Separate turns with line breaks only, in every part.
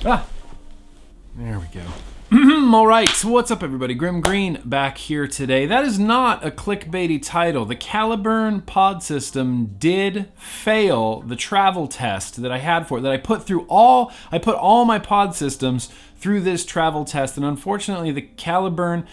Ah, there we go. All right, so what's up everybody? GrimmGreen back here today. That is not a clickbaity title. The Caliburn pod system did fail the travel test that I had for it, that I put all my pod systems through this travel test, and unfortunately the Caliburn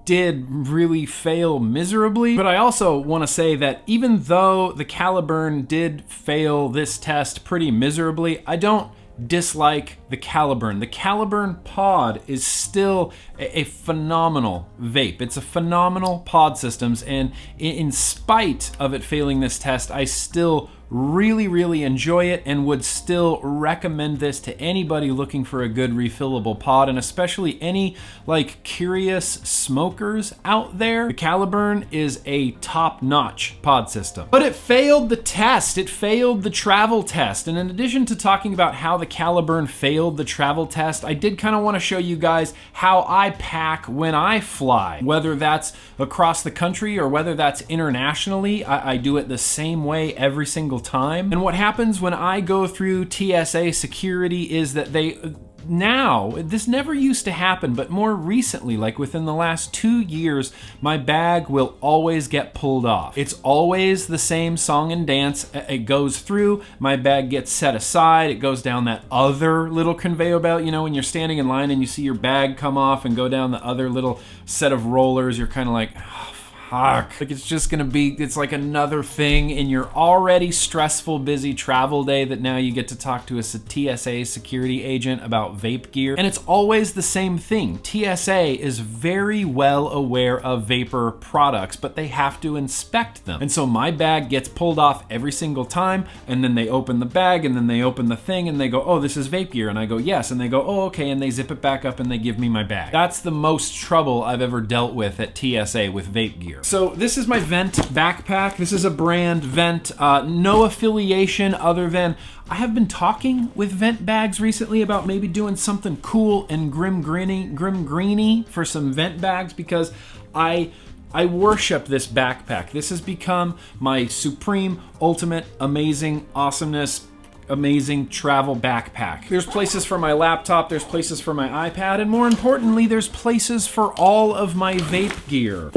did really fail miserably. But I also want to say that even though the Caliburn did fail this test pretty miserably, I don't dislike the Caliburn. The Caliburn pod is still a phenomenal vape. It's a phenomenal pod systems, and in spite of it failing this test, I still really enjoy it and would still recommend this to anybody looking for a good refillable pod, and especially any like curious smokers out there. The Caliburn is a top-notch pod system. But it failed the test. It failed the travel test. And in addition to talking about how the Caliburn failed the travel test, I did kind of want to show you guys how I pack when I fly. Whether that's across the country or whether that's internationally, I do it the same way every single time. And what happens when I go through TSA security is that this never used to happen, but more recently, like within the last 2 years, my bag will always get pulled off. It's always the same song and dance. It goes through, my bag gets set aside, it goes down that other little conveyor belt. You know, when you're standing in line and you see your bag come off and go down the other little set of rollers, you're kind of like, oh, fuck. Like it's just gonna be, it's like another thing in your already stressful, busy travel day that now you get to talk to a TSA security agent about vape gear. And it's always the same thing. TSA is very well aware of vapor products, but they have to inspect them. And so my bag gets pulled off every single time, and then they open the bag, and then they open the thing, and they go, oh, this is vape gear. And I go, yes. And they go, oh, okay. And they zip it back up and they give me my bag. That's the most trouble I've ever dealt with at TSA with vape gear. So this is my Vent backpack. This is a brand, Vent. No affiliation other than I have been talking with Vent bags recently about maybe doing something cool and GrimmGreeny for some Vent bags, because I worship this backpack. This has become my supreme, ultimate, amazing, awesomeness, amazing travel backpack. There's places for my laptop, there's places for my iPad, and more importantly, there's places for all of my vape gear.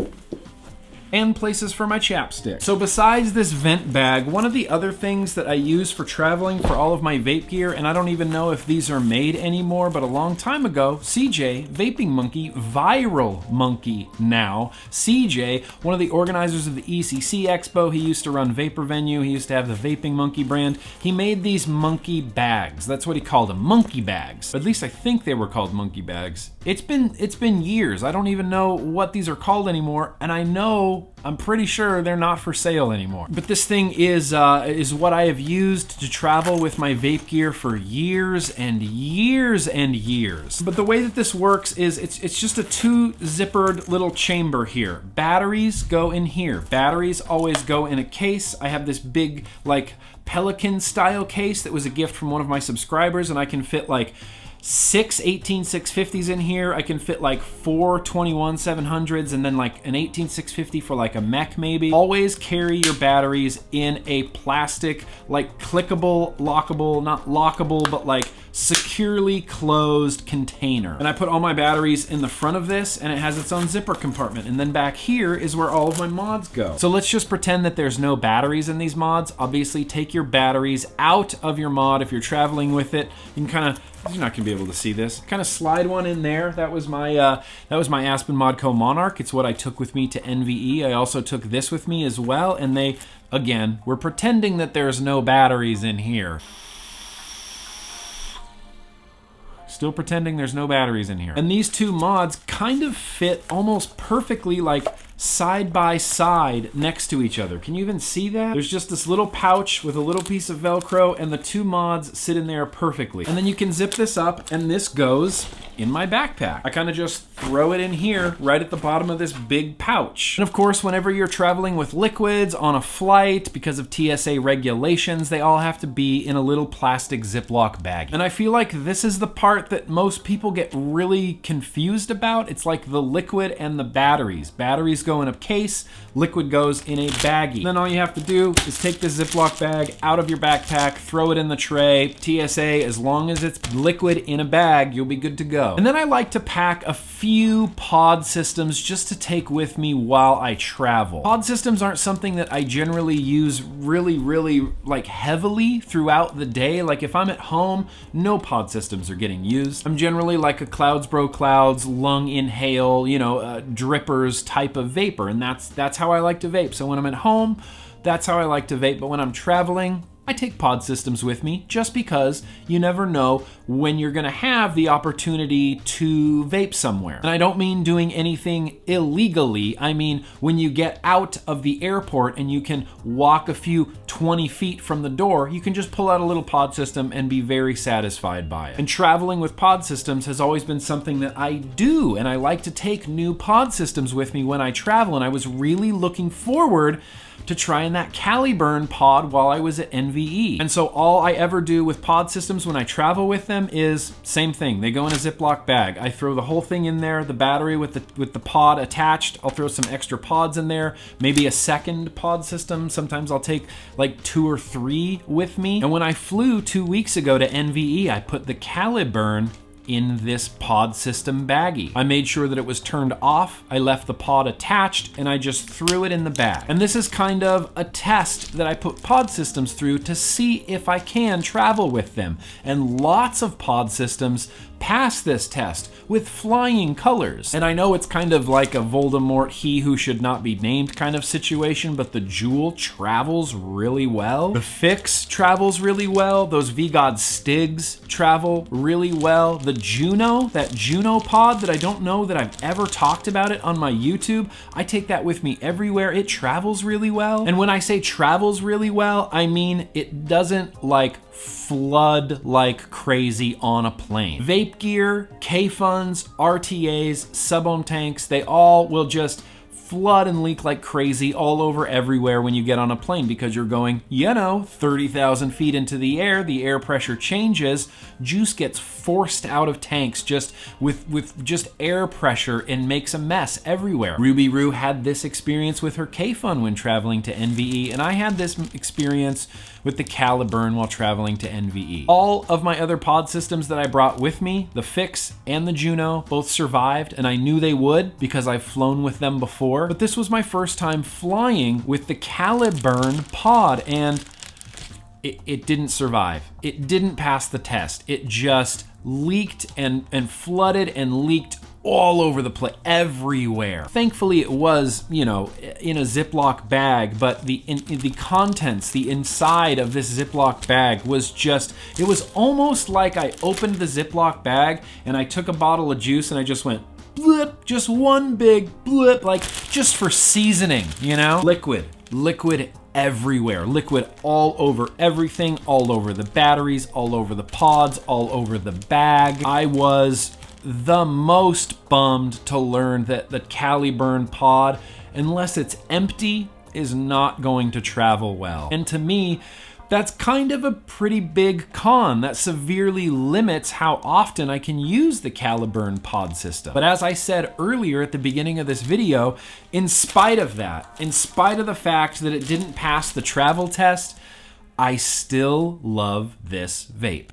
And places for my chapstick. So besides this Vent bag, one of the other things that I use for traveling for all of my vape gear, and I don't even know if these are made anymore, but a long time ago, CJ, Vaping Monkey, Viral Monkey now, CJ, one of the organizers of the ECC Expo, he used to run Vapor Venue, he used to have the Vaping Monkey brand, he made these monkey bags. That's what he called them, monkey bags. At least I think they were called monkey bags. It's been years. I don't even know what these are called anymore, and I'm pretty sure they're not for sale anymore. But this thing is what I have used to travel with my vape gear for years and years and years. But the way that this works is it's just a 2-zippered little chamber here. Batteries go in here. Batteries always go in a case. I have this big like Pelican style case that was a gift from one of my subscribers, and I can fit like 6 18650s in here. I can fit like 4 21700s and then like an 18650 for like a mech maybe. Always carry your batteries in a plastic, like clickable, lockable, not lockable, but like securely closed container. And I put all my batteries in the front of this, and it has its own zipper compartment. And then back here is where all of my mods go. So let's just pretend that there's no batteries in these mods. Obviously take your batteries out of your mod if you're traveling with it. You can you're not gonna be able to see this. Kind of slide one in there. That was my Aspen Modco Monarch. It's what I took with me to NVE. I also took this with me as well, and we're pretending that there's no batteries in here. Still pretending there's no batteries in here. And these two mods kind of fit almost perfectly, like side by side next to each other. Can you even see that? There's just this little pouch with a little piece of Velcro, and the two mods sit in there perfectly. And then you can zip this up, and this goes in my backpack. I kind of just throw it in here right at the bottom of this big pouch. And of course, whenever you're traveling with liquids on a flight, because of TSA regulations, they all have to be in a little plastic Ziploc bag. And I feel like this is the part that most people get really confused about. It's like the liquid and the batteries. Batteries go in a case, liquid goes in a baggie. Then all you have to do is take this Ziploc bag out of your backpack, throw it in the tray. TSA, as long as it's liquid in a bag, you'll be good to go. And then I like to pack a few pod systems just to take with me while I travel. Pod systems aren't something that I generally use really like heavily throughout the day. Like if I'm at home, no pod systems are getting used. I'm generally like a Clouds Bro Clouds, lung inhale, you know, drippers type of vapor, and that's how I like to vape. So when I'm at home, that's how I like to vape, but when I'm traveling, I take pod systems with me just because you never know when you're gonna have the opportunity to vape somewhere. And I don't mean doing anything illegally. I mean, when you get out of the airport and you can walk a few 20 feet from the door, you can just pull out a little pod system and be very satisfied by it. And traveling with pod systems has always been something that I do, and I like to take new pod systems with me when I travel, and I was really looking forward to trying that Caliburn pod while I was at NVE. And so all I ever do with pod systems when I travel with them is same thing. They go in a Ziploc bag. I throw the whole thing in there, the battery with the pod attached. I'll throw some extra pods in there, maybe a second pod system. Sometimes I'll take like 2 or 3 with me. And when I flew 2 weeks ago to NVE, I put the Caliburn in this pod system baggie. I made sure that it was turned off, I left the pod attached, and I just threw it in the bag. And this is kind of a test that I put pod systems through to see if I can travel with them. And lots of pod systems pass this test with flying colors. And I know it's kind of like a Voldemort, he who should not be named kind of situation, but the Joule travels really well. The Fix travels really well. Those VGod Stigs travel really well. The Juno, that Juno pod that I don't know that I've ever talked about it on my YouTube, I take that with me everywhere. It travels really well. And when I say travels really well, I mean it doesn't like flood like crazy on a plane. Vape gear, K-Funs, RTAs, sub-ohm tanks, they all will just flood and leak like crazy all over everywhere when you get on a plane because you're going, 30,000 feet into the air pressure changes, juice gets forced out of tanks just with just air pressure and makes a mess everywhere. Ruby Roo had this experience with her K-Fun when traveling to NVE, and I had this experience with the Caliburn while traveling to NVE. All of my other pod systems that I brought with me, the Fix and the Juno, both survived, and I knew they would because I've flown with them before. But this was my first time flying with the Caliburn pod, and it didn't survive. It didn't pass the test. It just leaked and flooded and leaked all over the place, everywhere. Thankfully, it was, in a Ziploc bag, but the contents, the inside of this Ziploc bag was just, it was almost like I opened the Ziploc bag and I took a bottle of juice and I just went blip, just one big blip, like just for seasoning, Liquid everywhere. Liquid all over everything, all over the batteries, all over the pods, all over the bag. I was the most bummed to learn that the Caliburn pod, unless it's empty, is not going to travel well. And to me, that's kind of a pretty big con. That severely limits how often I can use the Caliburn pod system. But as I said earlier at the beginning of this video, in spite of that, in spite of the fact that it didn't pass the travel test, I still love this vape.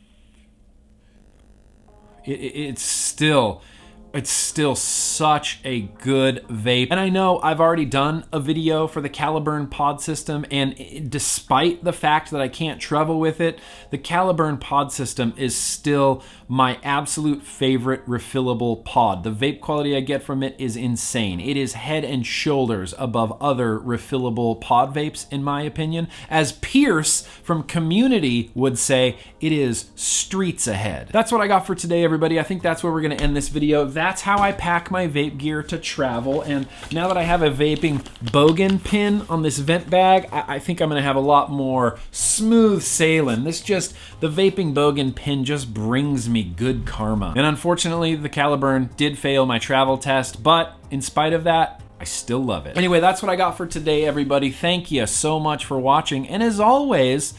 It's still such a good vape. And I know I've already done a video for the Caliburn pod system, and despite the fact that I can't travel with it, the Caliburn pod system is still my absolute favorite refillable pod. The vape quality I get from it is insane. It is head and shoulders above other refillable pod vapes, in my opinion. As Pierce from Community would say, it is streets ahead. That's what I got for today, everybody. I think that's where we're gonna end this video. That's how I pack my vape gear to travel. And now that I have a vaping bogan pin on this vent bag, I think I'm gonna have a lot more smooth sailing. The vaping bogan pin just brings me good karma. And unfortunately, the Caliburn did fail my travel test, but in spite of that, I still love it. Anyway, that's what I got for today, everybody. Thank you so much for watching. And as always,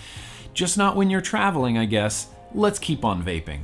just not when you're traveling, I guess, let's keep on vaping.